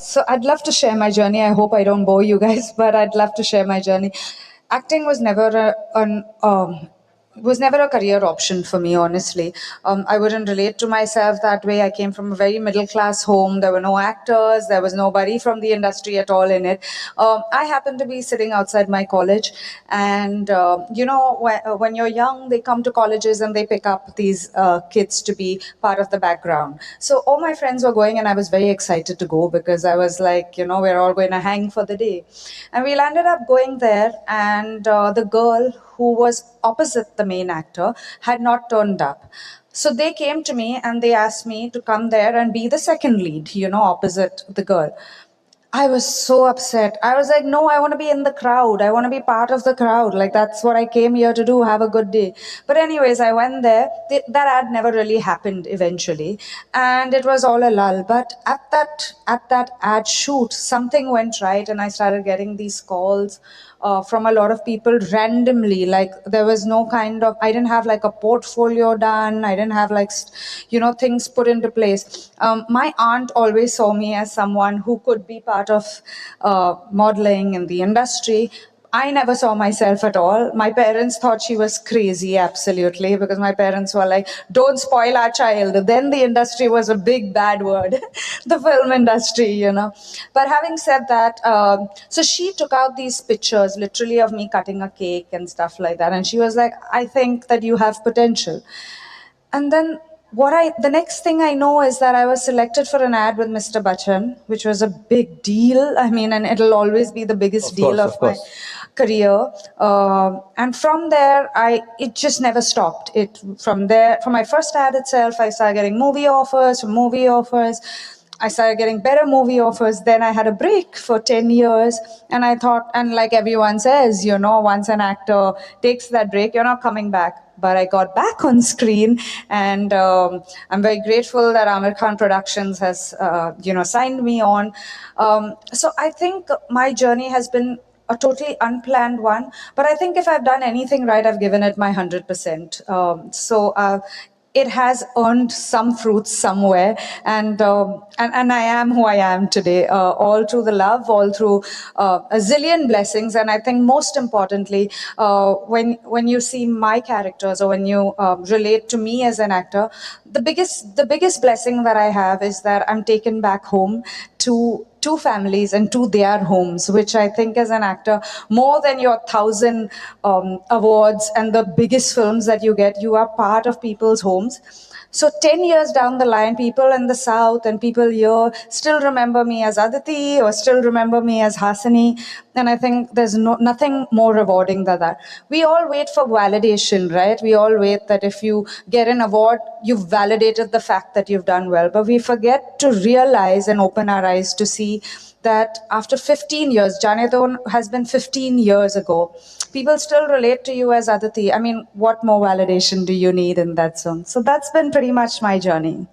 So I'd love to share my journey. I hope I don't bore you guys, but I'd love to share my journey. Acting was never a career option for me, honestly. I wouldn't relate to myself that way. I came from a very middle class home. There were no actors, there was nobody from the industry at all in it. I happened to be sitting outside my college, and when you're young, they come to colleges and they pick up these kids to be part of the background. So all my friends were going, and I was very excited to go because I was like, we're all going to hang for the day. And we landed up going there, and the girl who was opposite the main actor had not turned up. So they came to me and they asked me to come there and be the second lead, opposite the girl. I was so upset. I was like, no, I want to be in the crowd. I want to be part of the crowd. Like, that's what I came here to do. Have a good day. But anyways, I went there. That ad never really happened eventually. And it was all a lull. But at that ad shoot, something went right. And I started getting these calls from a lot of people randomly. Like, there was no kind of, I didn't have like a portfolio done. I didn't have like, things put into place. My aunt always saw me as someone who could be part of modeling in the industry. I never saw myself at all. My parents thought she was crazy, absolutely, because my parents were like, don't spoil our child. Then the industry was a big bad word, the film industry. But having said that, so she took out these pictures, literally, of me cutting a cake and stuff like that. And she was like, I think that you have potential. And then the next thing I know is that I was selected for an ad with Mr. Bachchan, which was a big deal. I mean, and it'll always be the biggest deal of my career. And from there, it just never stopped. From my first ad itself, I started getting movie offers. I started getting better movie offers. Then I had a break for 10 years. And I thought, and like everyone says, once an actor takes that break, you're not coming back. But I got back on screen, and I'm very grateful that Amir Khan Productions has, signed me on. So I think my journey has been a totally unplanned one, but I think if I've done anything right, I've given it my 100%. It has earned some fruits somewhere, and I am who I am today, all through the love, all through a zillion blessings. And I think most importantly, when you see my characters, or when you relate to me as an actor, the biggest blessing that I have is that I'm taken back home to two families and to their homes, which I think as an actor, more than your 1,000 awards and the biggest films that you get, you are part of people's homes. So 10 years down the line, people in the South and people here still remember me as Aditi, or still remember me as Hasani. And I think there's nothing more rewarding than that. We all wait for validation, right? We all wait that if you get an award, you've validated the fact that you've done well. But we forget to realize and open our eyes to see that after 15 years, Jaane has been 15 years ago, people still relate to you as Aditi. I mean, what more validation do you need in that song? So that's been pretty much my journey.